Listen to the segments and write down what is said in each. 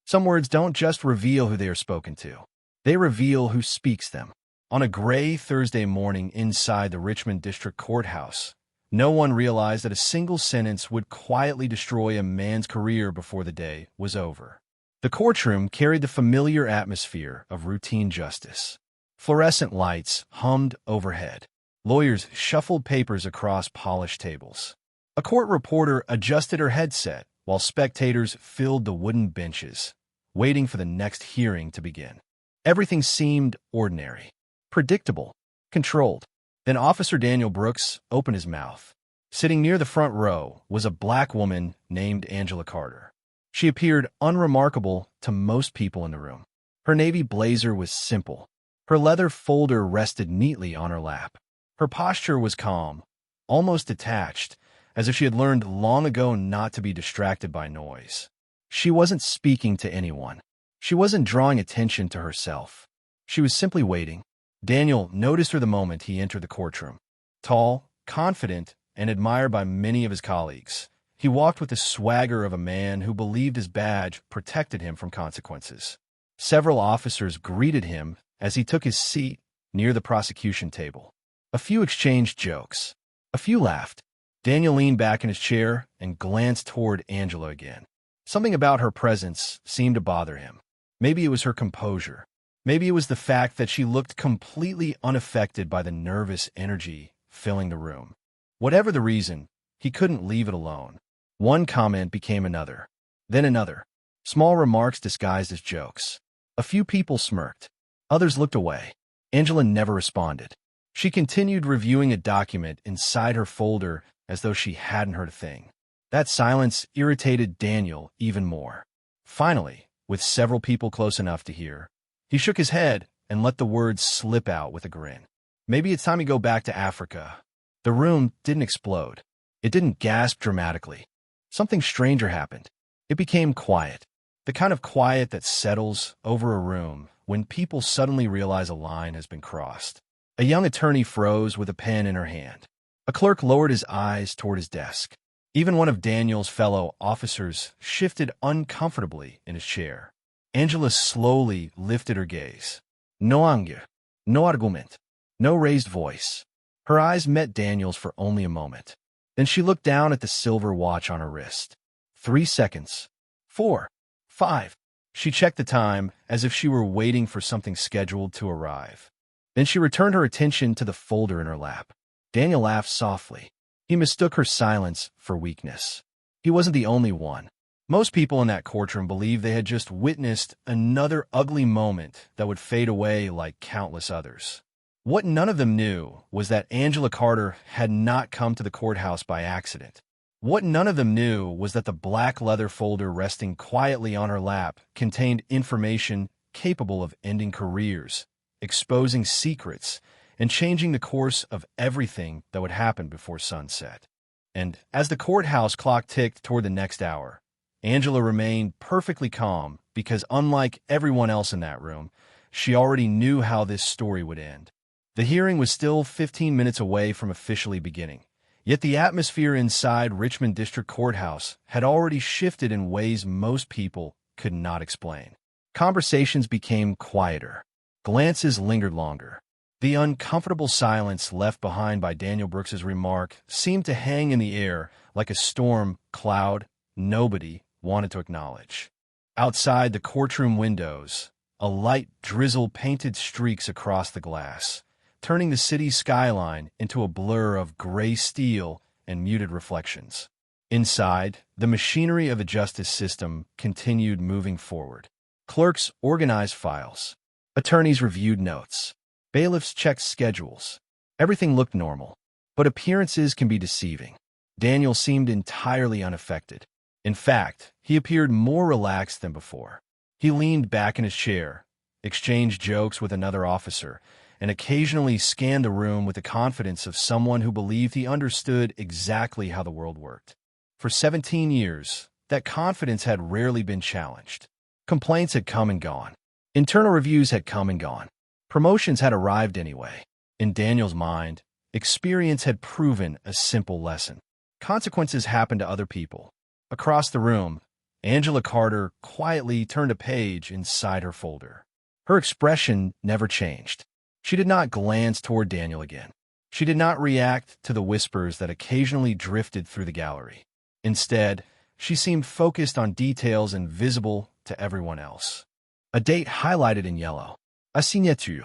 Some words don't just reveal who they are spoken to. They reveal who speaks them. On a gray Thursday morning inside the Richmond District Courthouse, no one realized that a single sentence would quietly destroy a man's career before the day was over. The courtroom carried the familiar atmosphere of routine justice. Fluorescent lights hummed overhead. Lawyers shuffled papers across polished tables. A court reporter adjusted her headset while spectators filled the wooden benches, waiting for the next hearing to begin. Everything seemed ordinary, predictable, controlled. Then Officer Daniel Brooks opened his mouth. Sitting near the front row was a black woman named Angela Carter. She appeared unremarkable to most people in the room. Her navy blazer was simple. Her leather folder rested neatly on her lap. Her posture was calm, almost detached, as if she had learned long ago not to be distracted by noise. She wasn't speaking to anyone. She wasn't drawing attention to herself. She was simply waiting. Daniel noticed her the moment he entered the courtroom. Tall, confident, and admired by many of his colleagues, he walked with the swagger of a man who believed his badge protected him from consequences. Several officers greeted him as he took his seat near the prosecution table. A few exchanged jokes. A few laughed. Daniel leaned back in his chair and glanced toward Angela again. Something about her presence seemed to bother him. Maybe it was her composure. Maybe it was the fact that she looked completely unaffected by the nervous energy filling the room. Whatever the reason, he couldn't leave it alone. One comment became another, then another. Small remarks disguised as jokes. A few people smirked. Others looked away. Angela never responded. She continued reviewing a document inside her folder as though she hadn't heard a thing. That silence irritated Daniel even more. Finally, with several people close enough to hear, he shook his head and let the words slip out with a grin. Maybe it's time to go back to Africa. The room didn't explode. It didn't gasp dramatically. Something stranger happened. It became quiet. The kind of quiet that settles over a room when people suddenly realize a line has been crossed. A young attorney froze with a pen in her hand. A clerk lowered his eyes toward his desk. Even one of Daniel's fellow officers shifted uncomfortably in his chair. Angela slowly lifted her gaze. No anger, no argument, no raised voice. Her eyes met Daniel's for only a moment. Then she looked down at the silver watch on her wrist. 3 seconds. 4. 5. She checked the time as if she were waiting for something scheduled to arrive. Then she returned her attention to the folder in her lap. Daniel laughed softly. He mistook her silence for weakness. He wasn't the only one. Most people in that courtroom believed they had just witnessed another ugly moment that would fade away like countless others. What none of them knew was that Angela Carter had not come to the courthouse by accident. What none of them knew was that the black leather folder resting quietly on her lap contained information capable of ending careers, exposing secrets, and changing the course of everything that would happen before sunset. And as the courthouse clock ticked toward the next hour, Angela remained perfectly calm because, unlike everyone else in that room, she already knew how this story would end. The hearing was still 15 minutes away from officially beginning, yet the atmosphere inside Richmond District Courthouse had already shifted in ways most people could not explain. Conversations became quieter. Glances lingered longer. The uncomfortable silence left behind by Daniel Brooks's remark seemed to hang in the air like a storm cloud nobody wanted to acknowledge. Outside the courtroom windows, a light drizzle painted streaks across the glass, turning the city's skyline into a blur of gray steel and muted reflections. Inside, the machinery of the justice system continued moving forward. Clerks organized files. Attorneys reviewed notes. Bailiffs checked schedules. Everything looked normal, but appearances can be deceiving. Daniel seemed entirely unaffected. In fact, he appeared more relaxed than before. He leaned back in his chair, exchanged jokes with another officer, and occasionally scanned the room with the confidence of someone who believed he understood exactly how the world worked. For 17 years, that confidence had rarely been challenged. Complaints had come and gone. Internal reviews had come and gone. Promotions had arrived anyway. In Daniel's mind, experience had proven a simple lesson. Consequences happened to other people. Across the room, Angela Carter quietly turned a page inside her folder. Her expression never changed. She did not glance toward Daniel again. She did not react to the whispers that occasionally drifted through the gallery. Instead, she seemed focused on details invisible to everyone else. A date highlighted in yellow. A signature.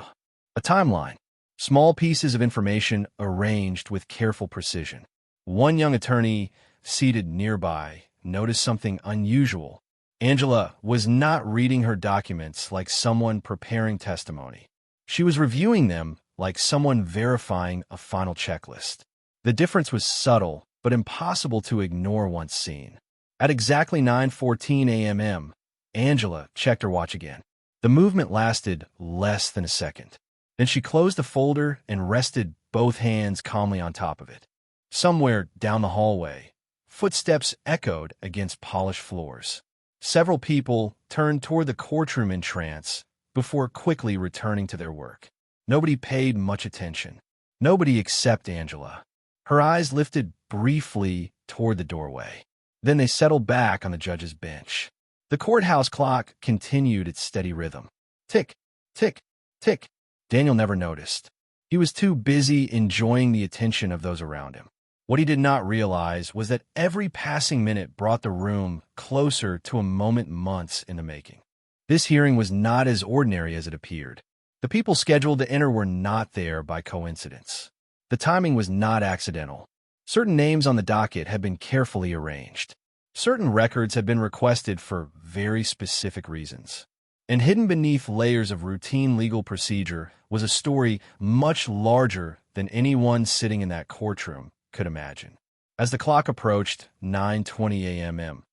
A timeline. Small pieces of information arranged with careful precision. One young attorney, seated nearby, noticed something unusual. Angela was not reading her documents like someone preparing testimony. She was reviewing them like someone verifying a final checklist. The difference was subtle, but impossible to ignore once seen. At exactly 9:14 a.m., Angela checked her watch again. The movement lasted less than a second. Then she closed the folder and rested both hands calmly on top of it. Somewhere down the hallway, footsteps echoed against polished floors. Several people turned toward the courtroom in trance before quickly returning to their work. Nobody paid much attention. Nobody except Angela. Her eyes lifted briefly toward the doorway. Then they settled back on the judge's bench. The courthouse clock continued its steady rhythm. Tick, tick, tick. Daniel never noticed. He was too busy enjoying the attention of those around him. What he did not realize was that every passing minute brought the room closer to a moment months in the making. This hearing was not as ordinary as it appeared. The people scheduled to enter were not there by coincidence. The timing was not accidental. Certain names on the docket had been carefully arranged. Certain records had been requested for very specific reasons. And hidden beneath layers of routine legal procedure was a story much larger than anyone sitting in that courtroom could imagine. As the clock approached 9:20 a.m.,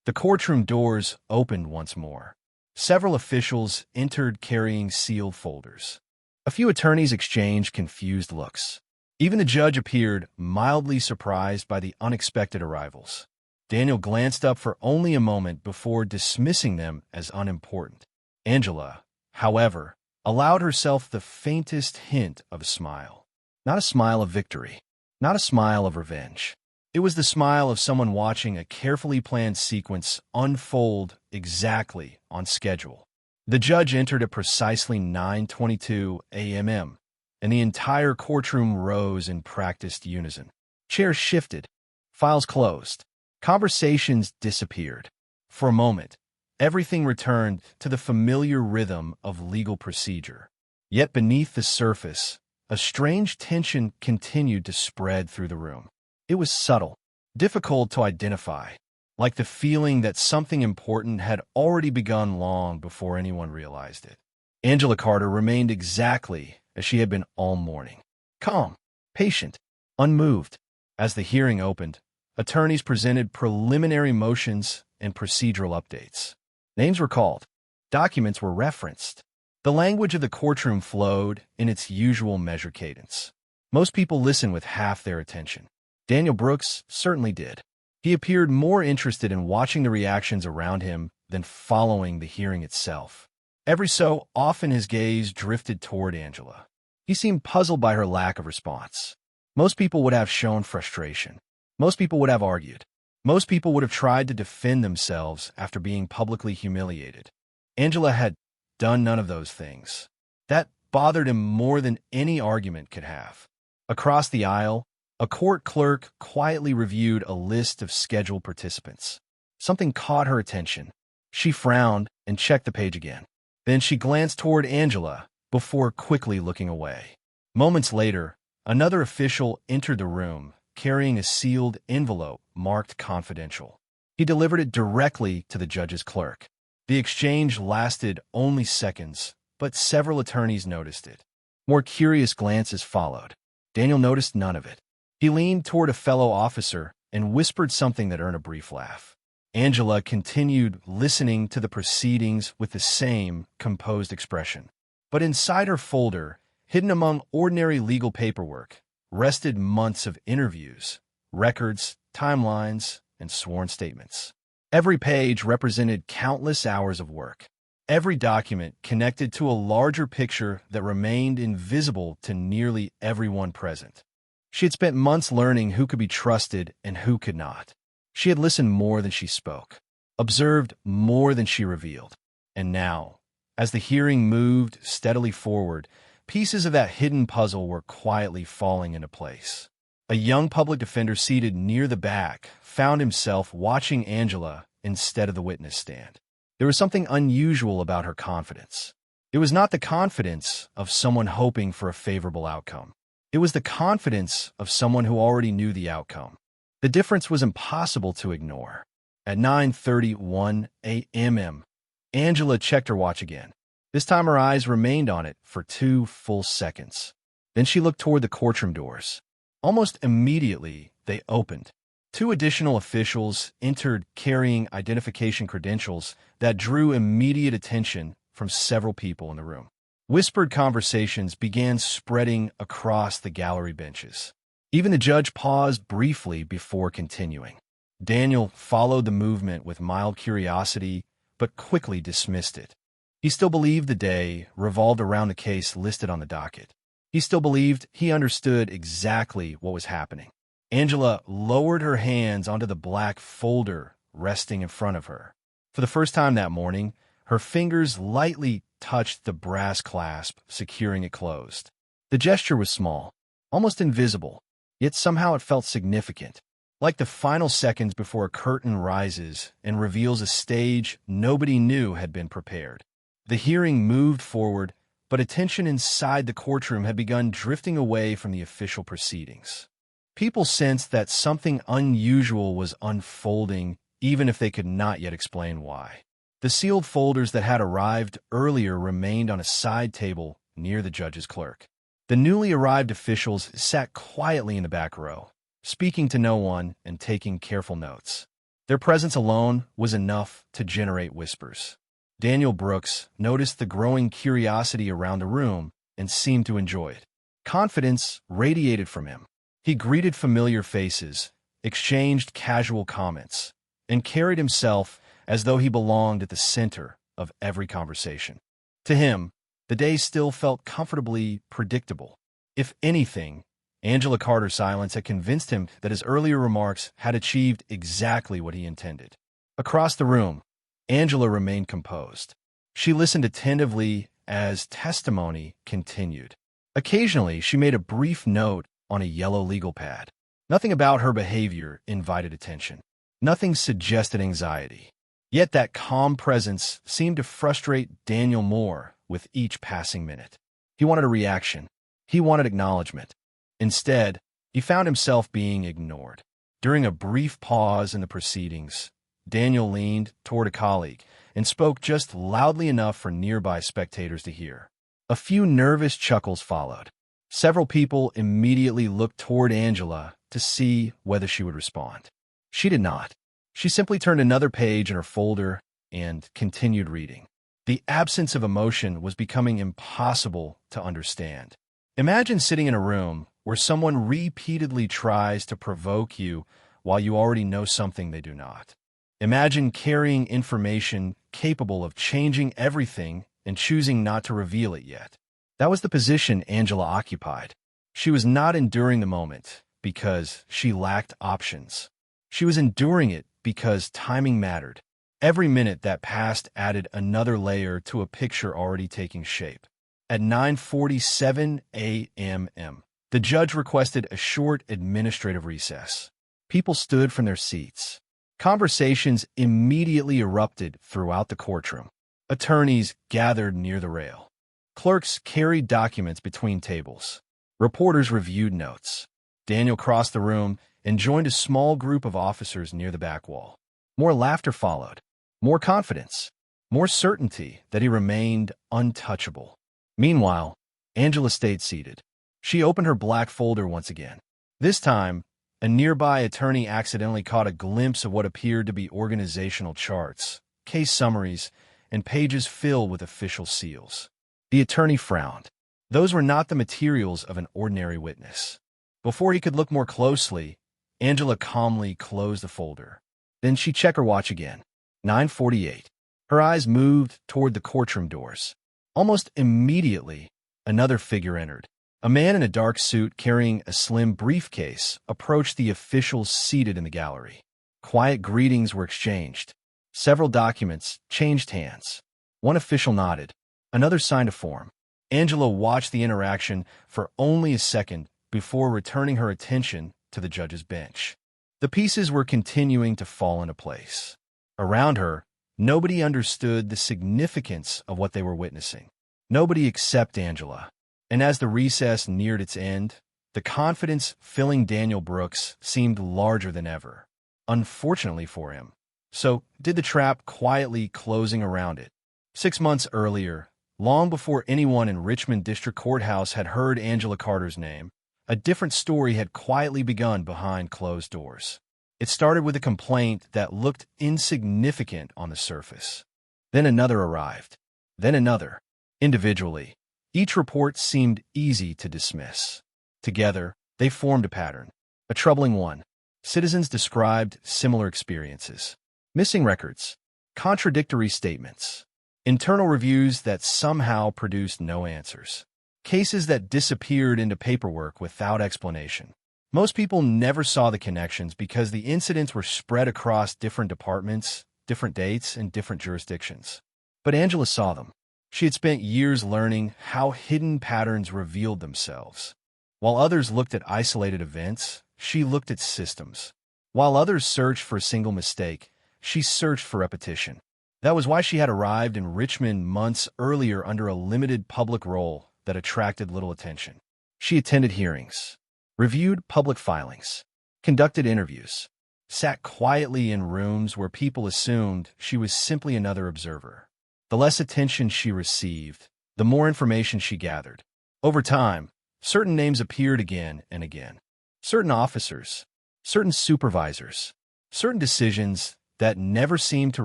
the courtroom doors opened once more. Several officials entered carrying sealed folders. A few attorneys exchanged confused looks. Even the judge appeared mildly surprised by the unexpected arrivals. Daniel glanced up for only a moment before dismissing them as unimportant. Angela, however, allowed herself the faintest hint of a smile. Not a smile of victory, not a smile of revenge. It was the smile of someone watching a carefully planned sequence unfold exactly on schedule. The judge entered at precisely 9:22 a.m., and the entire courtroom rose in practiced unison. Chairs shifted, files closed, conversations disappeared. For a moment, everything returned to the familiar rhythm of legal procedure. Yet beneath the surface, a strange tension continued to spread through the room. It was subtle, difficult to identify, like the feeling that something important had already begun long before anyone realized it. Angela Carter remained exactly as she had been all morning, calm, patient, unmoved. As the hearing opened, attorneys presented preliminary motions and procedural updates. Names were called. Documents were referenced. The language of the courtroom flowed in its usual measured cadence. Most people listened with half their attention. Daniel Brooks certainly did. He appeared more interested in watching the reactions around him than following the hearing itself. Every so often his gaze drifted toward Angela. He seemed puzzled by her lack of response. Most people would have shown frustration. Most people would have argued. Most people would have tried to defend themselves after being publicly humiliated. Angela had done none of those things. That bothered him more than any argument could have. Across the aisle, a court clerk quietly reviewed a list of scheduled participants. Something caught her attention. She frowned and checked the page again. Then she glanced toward Angela before quickly looking away. Moments later, another official entered the room, carrying a sealed envelope marked confidential. He delivered it directly to the judge's clerk. The exchange lasted only seconds, but several attorneys noticed it. More curious glances followed. Daniel noticed none of it. He leaned toward a fellow officer and whispered something that earned a brief laugh. Angela continued listening to the proceedings with the same composed expression. But inside her folder, hidden among ordinary legal paperwork, rested months of interviews, records, timelines, and sworn statements. Every page represented countless hours of work. Every document connected to a larger picture that remained invisible to nearly everyone present. She had spent months learning who could be trusted and who could not. She had listened more than she spoke. observed more than she revealed. And now, as the hearing moved steadily forward, pieces of that hidden puzzle were quietly falling into place. A young public defender seated near the back found himself watching Angela instead of the witness stand. There was something unusual about her confidence. It was not the confidence of someone hoping for a favorable outcome. It was the confidence of someone who already knew the outcome. The difference was impossible to ignore. At 9:31 a.m., Angela checked her watch again. This time her eyes remained on it for 2 full seconds. Then she looked toward the courtroom doors. Almost immediately, they opened. 2 additional officials entered carrying identification credentials that drew immediate attention from several people in the room. Whispered conversations began spreading across the gallery benches. Even the judge paused briefly before continuing. Daniel followed the movement with mild curiosity, but quickly dismissed it. He still believed the day revolved around the case listed on the docket. He still believed he understood exactly what was happening. Angela lowered her hands onto the black folder resting in front of her. For the first time that morning, her fingers lightly touched the brass clasp, securing it closed. The gesture was small, almost invisible, yet somehow it felt significant, like the final seconds before a curtain rises and reveals a stage nobody knew had been prepared. The hearing moved forward, but attention inside the courtroom had begun drifting away from the official proceedings. People sensed that something unusual was unfolding, even if they could not yet explain why. The sealed folders that had arrived earlier remained on a side table near the judge's clerk. The newly arrived officials sat quietly in the back row, speaking to no one and taking careful notes. Their presence alone was enough to generate whispers. Daniel Brooks noticed the growing curiosity around the room and seemed to enjoy it. Confidence radiated from him. He greeted familiar faces, exchanged casual comments, and carried himself as though he belonged at the center of every conversation. To him, the day still felt comfortably predictable. If anything, Angela Carter's silence had convinced him that his earlier remarks had achieved exactly what he intended. Across the room, Angela remained composed. She listened attentively as testimony continued. Occasionally, she made a brief note on a yellow legal pad. Nothing about her behavior invited attention. Nothing suggested anxiety. Yet that calm presence seemed to frustrate Daniel more with each passing minute. He wanted a reaction. He wanted acknowledgement. Instead, he found himself being ignored. During a brief pause in the proceedings, Daniel leaned toward a colleague and spoke just loudly enough for nearby spectators to hear. A few nervous chuckles followed. Several people immediately looked toward Angela to see whether she would respond. She did not. She simply turned another page in her folder and continued reading. The absence of emotion was becoming impossible to understand. Imagine sitting in a room where someone repeatedly tries to provoke you while you already know something they do not. Imagine carrying information capable of changing everything and choosing not to reveal it yet. That was the position Angela occupied. She was not enduring the moment because she lacked options. She was enduring it because timing mattered. Every minute that passed added another layer to a picture already taking shape. At 9:47 a.m., the judge requested a short administrative recess. People stood from their seats. Conversations immediately erupted throughout the courtroom. Attorneys gathered near the rail. Clerks carried documents between tables. Reporters reviewed notes. Daniel crossed the room and joined a small group of officers near the back wall. More laughter followed. More confidence. More certainty that he remained untouchable. Meanwhile, Angela stayed seated. She opened her black folder once again. This time, a nearby attorney accidentally caught a glimpse of what appeared to be organizational charts, case summaries, and pages filled with official seals. The attorney frowned. Those were not the materials of an ordinary witness. Before he could look more closely, Angela calmly closed the folder. Then she checked her watch again. 9:48. Her eyes moved toward the courtroom doors. Almost immediately, another figure entered. A man in a dark suit carrying a slim briefcase approached the officials seated in the gallery. Quiet greetings were exchanged. Several documents changed hands. One official nodded. Another signed a form. Angela watched the interaction for only a second before returning her attention to the judge's bench. The pieces were continuing to fall into place. Around her, nobody understood the significance of what they were witnessing. Nobody except Angela. And as the recess neared its end, the confidence filling Daniel Brooks seemed larger than ever. Unfortunately for him, so did the trap quietly closing around it. 6 months earlier, long before anyone in Richmond District Courthouse had heard Angela Carter's name, a different story had quietly begun behind closed doors. It started with a complaint that looked insignificant on the surface. Then another arrived. Then another. Individually, each report seemed easy to dismiss. Together, they formed a pattern, a troubling one. Citizens described similar experiences. Missing records, contradictory statements, internal reviews that somehow produced no answers, cases that disappeared into paperwork without explanation. Most people never saw the connections because the incidents were spread across different departments, different dates, and different jurisdictions. But Angela saw them. She had spent years learning how hidden patterns revealed themselves. While others looked at isolated events, she looked at systems. While others searched for a single mistake, she searched for repetition. That was why she had arrived in Richmond months earlier under a limited public role that attracted little attention. She attended hearings, reviewed public filings, conducted interviews, sat quietly in rooms where people assumed she was simply another observer. The less attention she received, the more information she gathered. Over time, certain names appeared again and again. Certain officers, certain supervisors, certain decisions that never seemed to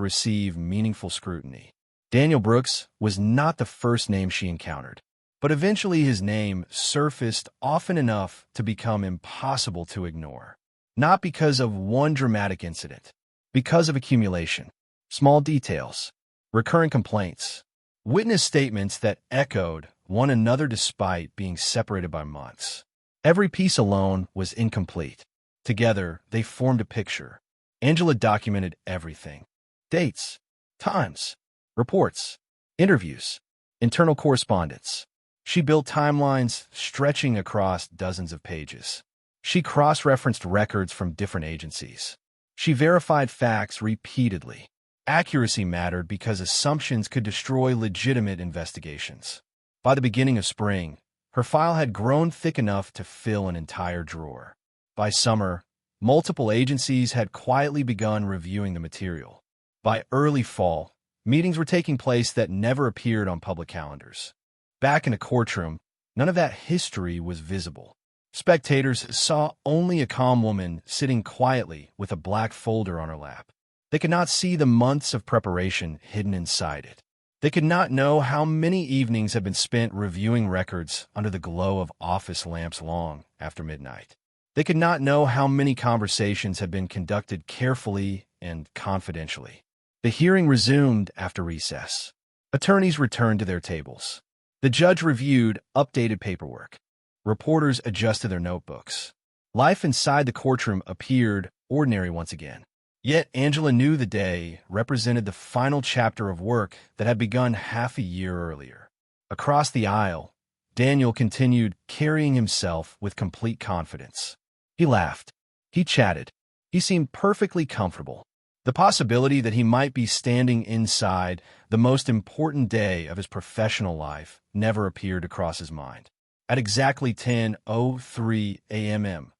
receive meaningful scrutiny. Daniel Brooks was not the first name she encountered, but eventually his name surfaced often enough to become impossible to ignore. Not because of one dramatic incident, because of accumulation, small details, recurring complaints, witness statements that echoed one another despite being separated by months. Every piece alone was incomplete. Together, they formed a picture. Angela documented everything. Dates, times, reports, interviews, internal correspondence. She built timelines stretching across dozens of pages. She cross-referenced records from different agencies. She verified facts repeatedly. Accuracy mattered because assumptions could destroy legitimate investigations. By the beginning of spring, her file had grown thick enough to fill an entire drawer. By summer, multiple agencies had quietly begun reviewing the material. By early fall, meetings were taking place that never appeared on public calendars. Back in a courtroom, none of that history was visible. Spectators saw only a calm woman sitting quietly with a black folder on her lap. They could not see the months of preparation hidden inside it. They could not know how many evenings had been spent reviewing records under the glow of office lamps long after midnight. They could not know how many conversations had been conducted carefully and confidentially. The hearing resumed after recess. Attorneys returned to their tables. The judge reviewed updated paperwork. Reporters adjusted their notebooks. Life inside the courtroom appeared ordinary once again. Yet Angela knew the day represented the final chapter of work that had begun half a year earlier. Across the aisle, Daniel continued carrying himself with complete confidence. He laughed. He chatted. He seemed perfectly comfortable. The possibility that he might be standing inside the most important day of his professional life never appeared to cross his mind. At exactly 10:03 a.m.,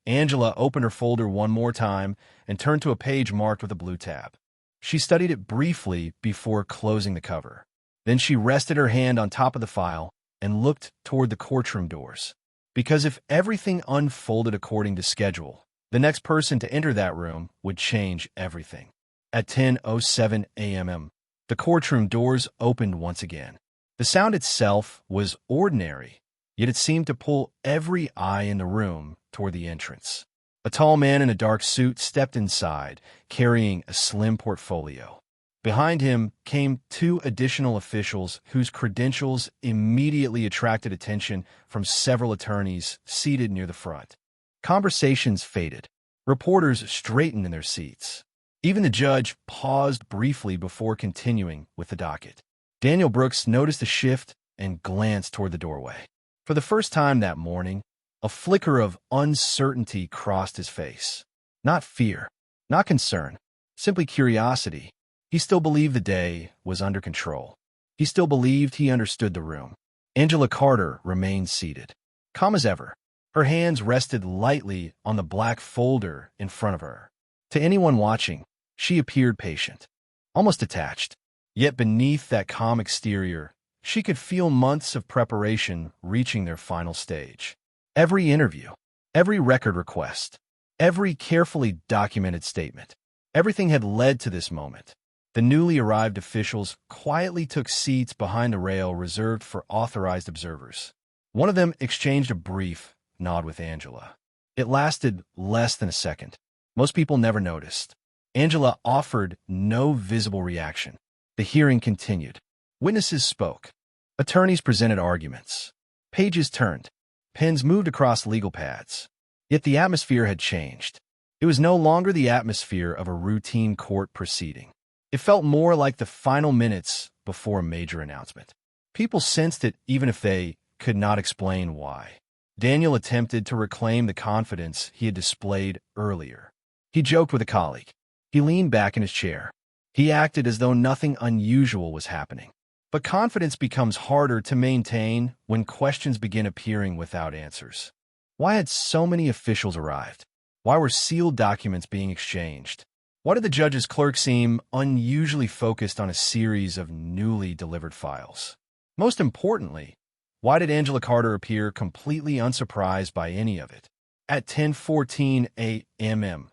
Angela opened her folder one more time and turned to a page marked with a blue tab. She studied it briefly before closing the cover. Then she rested her hand on top of the file and looked toward the courtroom doors. Because if everything unfolded according to schedule, the next person to enter that room would change everything. At 10:07 a.m., the courtroom doors opened once again. The sound itself was ordinary, yet it seemed to pull every eye in the room toward the entrance. A tall man in a dark suit stepped inside, carrying a slim portfolio. Behind him came 2 additional officials whose credentials immediately attracted attention from several attorneys seated near the front. Conversations faded. Reporters straightened in their seats. Even the judge paused briefly before continuing with the docket. Daniel Brooks noticed a shift and glanced toward the doorway. For the first time that morning, a flicker of uncertainty crossed his face. Not fear, not concern, simply curiosity. He still believed the day was under control. He still believed he understood the room. Angela Carter remained seated, calm as ever. Her hands rested lightly on the black folder in front of her. To anyone watching, she appeared patient, almost detached. Yet beneath that calm exterior, she could feel months of preparation reaching their final stage. Every interview, every record request, every carefully documented statement, everything had led to this moment. The newly arrived officials quietly took seats behind the rail reserved for authorized observers. One of them exchanged a brief nod with Angela. It lasted less than a second. Most people never noticed. Angela offered no visible reaction. The hearing continued. Witnesses spoke. Attorneys presented arguments. Pages turned. Pens moved across legal pads. Yet the atmosphere had changed. It was no longer the atmosphere of a routine court proceeding. It felt more like the final minutes before a major announcement. People sensed it even if they could not explain why. Daniel attempted to reclaim the confidence he had displayed earlier. He joked with a colleague. He leaned back in his chair. He acted as though nothing unusual was happening. But confidence becomes harder to maintain when questions begin appearing without answers. Why had so many officials arrived? Why were sealed documents being exchanged? Why did the judge's clerk seem unusually focused on a series of newly delivered files? Most importantly, why did Angela Carter appear completely unsurprised by any of it? At 10:14 a.m.,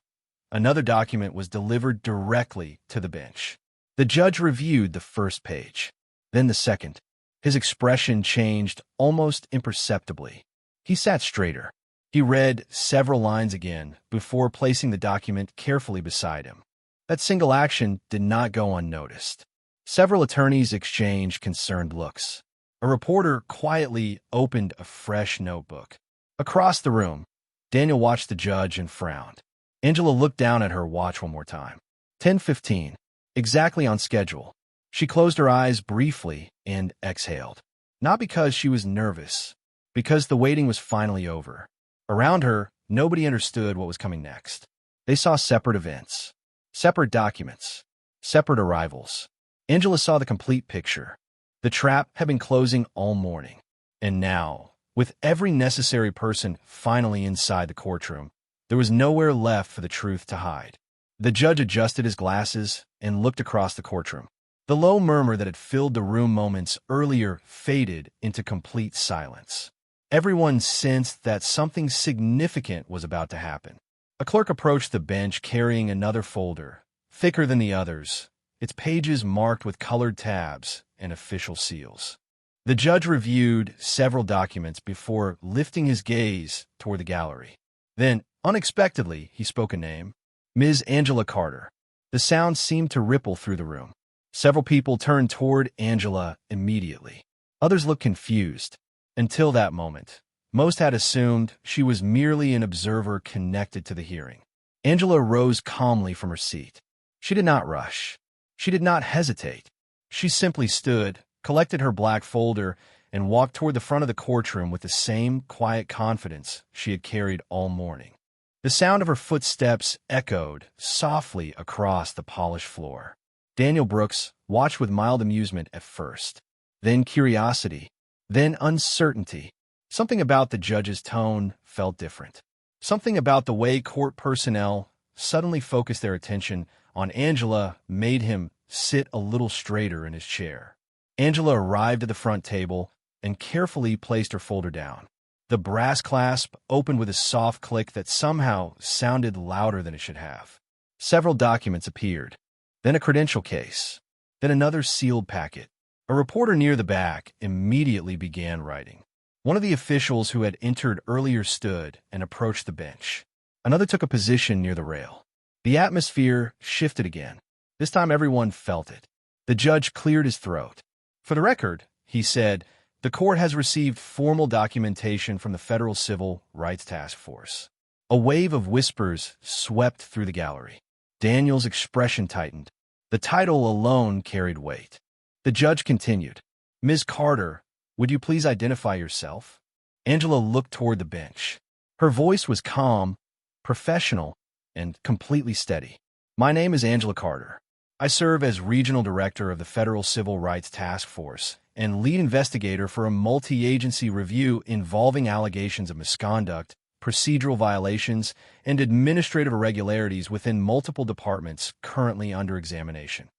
another document was delivered directly to the bench. The judge reviewed the first page, then the second. His expression changed almost imperceptibly. He sat straighter. He read several lines again before placing the document carefully beside him. That single action did not go unnoticed. Several attorneys exchanged concerned looks. A reporter quietly opened a fresh notebook. Across the room, Daniel watched the judge and frowned. Angela looked down at her watch one more time. 10:15, exactly on schedule. She closed her eyes briefly and exhaled. Not because she was nervous, because the waiting was finally over. Around her, nobody understood what was coming next. They saw separate events, separate documents, separate arrivals. Angela saw the complete picture. The trap had been closing all morning. And now, with every necessary person finally inside the courtroom, there was nowhere left for the truth to hide. The judge adjusted his glasses and looked across the courtroom. The low murmur that had filled the room moments earlier faded into complete silence. Everyone sensed that something significant was about to happen. A clerk approached the bench carrying another folder, thicker than the others, its pages marked with colored tabs and official seals. The judge reviewed several documents before lifting his gaze toward the gallery. Then, unexpectedly, he spoke a name, Ms. Angela Carter. The sound seemed to ripple through the room. Several people turned toward Angela immediately. Others looked confused. Until that moment, most had assumed she was merely an observer connected to the hearing. Angela rose calmly from her seat. She did not rush. She did not hesitate. She simply stood, collected her black folder, and walked toward the front of the courtroom with the same quiet confidence she had carried all morning. The sound of her footsteps echoed softly across the polished floor. Daniel Brooks watched with mild amusement at first, then curiosity, then uncertainty. Something about the judge's tone felt different. Something about the way court personnel suddenly focused their attention on Angela made him sit a little straighter in his chair. Angela arrived at the front table and carefully placed her folder down. The brass clasp opened with a soft click that somehow sounded louder than it should have. Several documents appeared, then a credential case, then another sealed packet. A reporter near the back immediately began writing. One of the officials who had entered earlier stood and approached the bench. Another took a position near the rail. The atmosphere shifted again. This time everyone felt it. The judge cleared his throat. For the record, he said, the court has received formal documentation from the Federal Civil Rights Task Force. A wave of whispers swept through the gallery. Daniel's expression tightened. The title alone carried weight. The judge continued. Ms. Carter, would you please identify yourself? Angela looked toward the bench. Her voice was calm, professional, and completely steady. My name is Angela Carter. I serve as Regional Director of the Federal Civil Rights Task Force and lead investigator for a multi-agency review involving allegations of misconduct, procedural violations, and administrative irregularities within multiple departments currently under examination.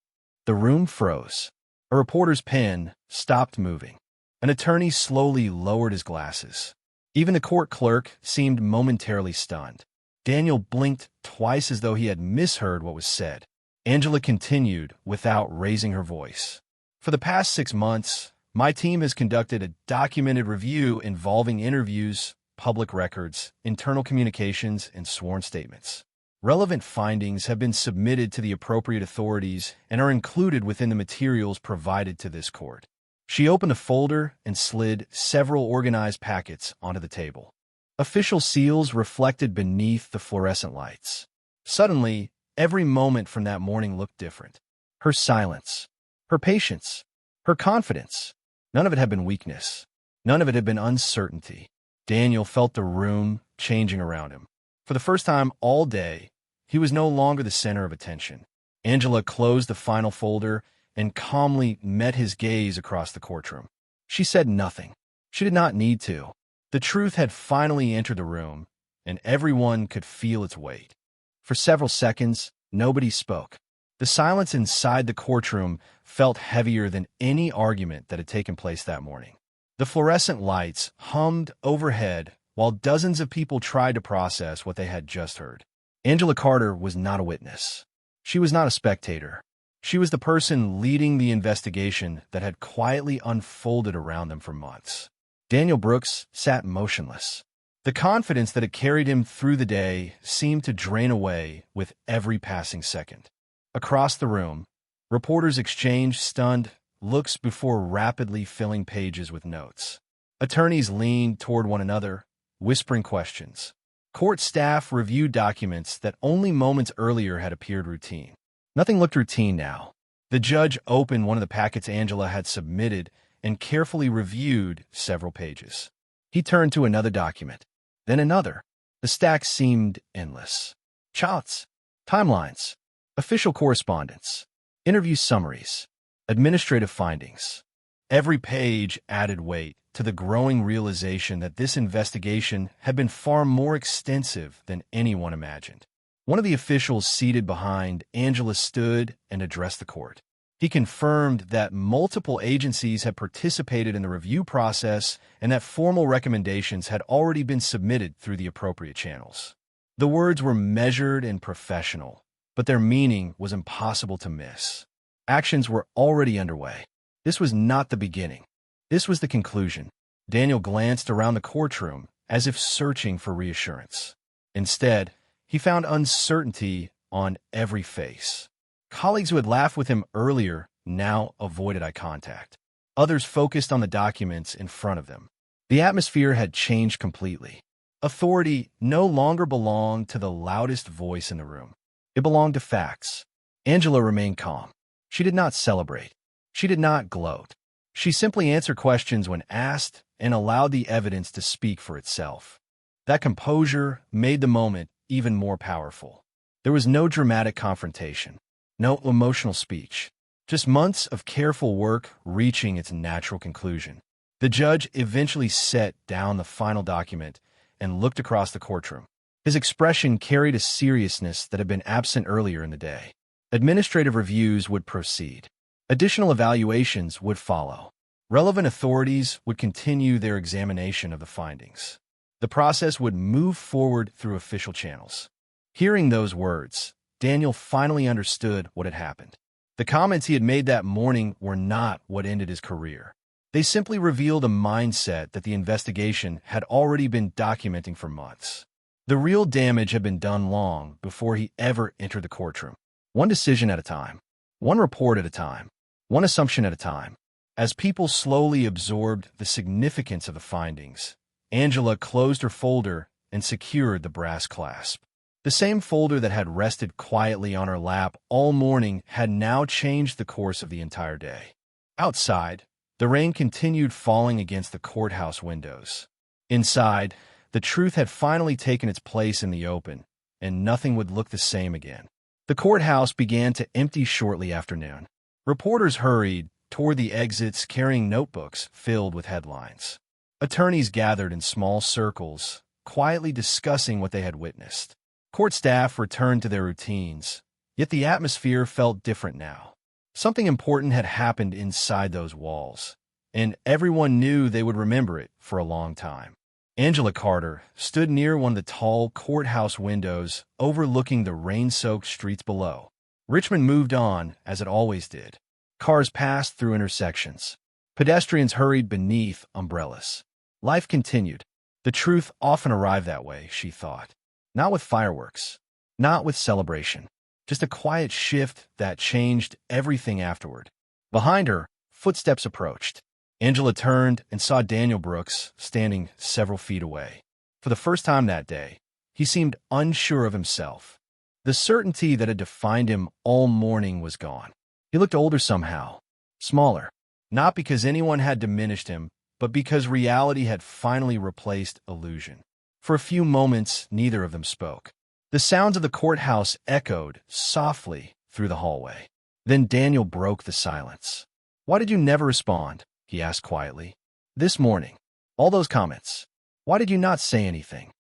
The room froze. A reporter's pen stopped moving. An attorney slowly lowered his glasses. Even the court clerk seemed momentarily stunned. Daniel blinked twice as though he had misheard what was said. Angela continued without raising her voice. For the past 6 months, my team has conducted a documented review involving interviews, public records, internal communications, and sworn statements. Relevant findings have been submitted to the appropriate authorities and are included within the materials provided to this court. She opened a folder and slid several organized packets onto the table. Official seals reflected beneath the fluorescent lights. Suddenly, every moment from that morning looked different. Her silence, her patience, her confidence. None of it had been weakness. None of it had been uncertainty. Daniel felt the room changing around him. For the first time all day, he was no longer the center of attention. Angela closed the final folder and calmly met his gaze across the courtroom. She said nothing. She did not need to. The truth had finally entered the room, and everyone could feel its weight. For several seconds, nobody spoke. The silence inside the courtroom felt heavier than any argument that had taken place that morning. The fluorescent lights hummed overhead while dozens of people tried to process what they had just heard. Angela Carter was not a witness. She was not a spectator. She was the person leading the investigation that had quietly unfolded around them for months. Daniel Brooks sat motionless. The confidence that had carried him through the day seemed to drain away with every passing second. Across the room, reporters exchanged stunned looks before rapidly filling pages with notes. Attorneys leaned toward one another, whispering questions. Court staff reviewed documents that only moments earlier had appeared routine. Nothing looked routine now. The judge opened one of the packets Angela had submitted and carefully reviewed several pages. He turned to another document, then another. The stack seemed endless. Charts, timelines, official correspondence, interview summaries, administrative findings. Every page added weight to the growing realization that this investigation had been far more extensive than anyone imagined. One of the officials seated behind Angela stood and addressed the court. He confirmed that multiple agencies had participated in the review process and that formal recommendations had already been submitted through the appropriate channels. The words were measured and professional, but their meaning was impossible to miss. Actions were already underway. This was not the beginning. This was the conclusion. Daniel glanced around the courtroom as if searching for reassurance. Instead, he found uncertainty on every face. Colleagues who had laughed with him earlier now avoided eye contact. Others focused on the documents in front of them. The atmosphere had changed completely. Authority no longer belonged to the loudest voice in the room. It belonged to facts. Angela remained calm. She did not celebrate. She did not gloat. She simply answered questions when asked and allowed the evidence to speak for itself. That composure made the moment even more powerful. There was no dramatic confrontation. No emotional speech, just months of careful work reaching its natural conclusion. The judge eventually set down the final document and looked across the courtroom. His expression carried a seriousness that had been absent earlier in the day. Administrative reviews would proceed. Additional evaluations would follow. Relevant authorities would continue their examination of the findings. The process would move forward through official channels. Hearing those words, Daniel finally understood what had happened. The comments he had made that morning were not what ended his career. They simply revealed a mindset that the investigation had already been documenting for months. The real damage had been done long before he ever entered the courtroom. One decision at a time, one report at a time, one assumption at a time. As people slowly absorbed the significance of the findings, Angela closed her folder and secured the brass clasp. The same folder that had rested quietly on her lap all morning had now changed the course of the entire day. Outside, the rain continued falling against the courthouse windows. Inside, the truth had finally taken its place in the open, and nothing would look the same again. The courthouse began to empty shortly after noon. Reporters hurried toward the exits carrying notebooks filled with headlines. Attorneys gathered in small circles, quietly discussing what they had witnessed. Court staff returned to their routines, yet the atmosphere felt different now. Something important had happened inside those walls, and everyone knew they would remember it for a long time. Angela Carter stood near one of the tall courthouse windows overlooking the rain-soaked streets below. Richmond moved on, as it always did. Cars passed through intersections. Pedestrians hurried beneath umbrellas. Life continued. The truth often arrived that way, she thought. Not with fireworks, not with celebration, just a quiet shift that changed everything afterward. Behind her, footsteps approached. Angela turned and saw Daniel Brooks standing several feet away. For the first time that day, he seemed unsure of himself. The certainty that had defined him all morning was gone. He looked older somehow, smaller, not because anyone had diminished him, but because reality had finally replaced illusion. For a few moments, neither of them spoke. The sounds of the courthouse echoed softly through the hallway. Then Daniel broke the silence. "Why did you never respond?" he asked quietly. "This morning. All those comments. Why did you not say anything?"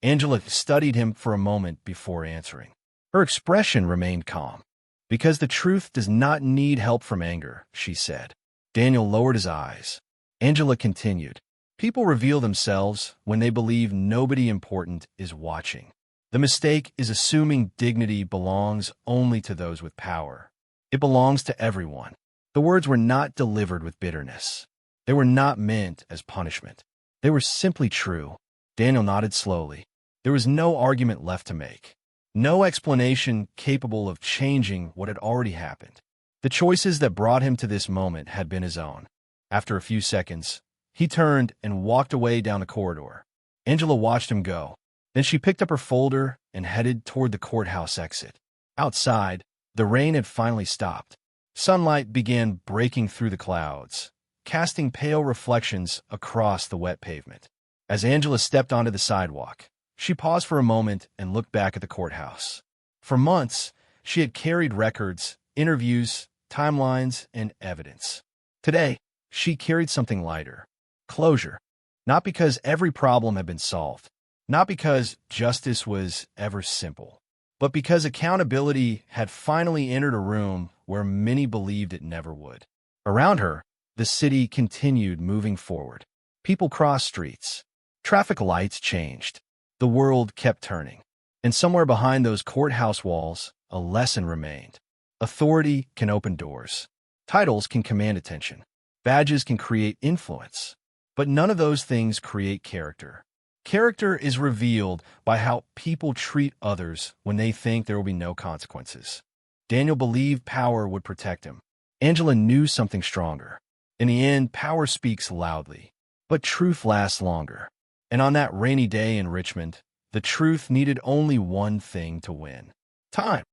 Angela studied him for a moment before answering. Her expression remained calm. "Because the truth does not need help from anger," she said. Daniel lowered his eyes. Angela continued. "People reveal themselves when they believe nobody important is watching. The mistake is assuming dignity belongs only to those with power. It belongs to everyone." The words were not delivered with bitterness. They were not meant as punishment. They were simply true. Daniel nodded slowly. There was no argument left to make. No explanation capable of changing what had already happened. The choices that brought him to this moment had been his own. After a few seconds, he turned and walked away down the corridor. Angela watched him go. Then she picked up her folder and headed toward the courthouse exit. Outside, the rain had finally stopped. Sunlight began breaking through the clouds, casting pale reflections across the wet pavement. As Angela stepped onto the sidewalk, she paused for a moment and looked back at the courthouse. For months, she had carried records, interviews, timelines, and evidence. Today, she carried something lighter. Closure. Not because every problem had been solved, not because justice was ever simple, but because accountability had finally entered a room where many believed it never would. Around her, the city continued moving forward. People crossed streets. Traffic lights changed. The world kept turning. And somewhere behind those courthouse walls, a lesson remained. Authority can open doors. Titles can command attention. Badges can create influence. But none of those things create character. Character is revealed by how people treat others when they think there will be no consequences. Daniel believed power would protect him. Angela knew something stronger. In the end, power speaks loudly, but truth lasts longer. And on that rainy day in Richmond, the truth needed only one thing to win: time.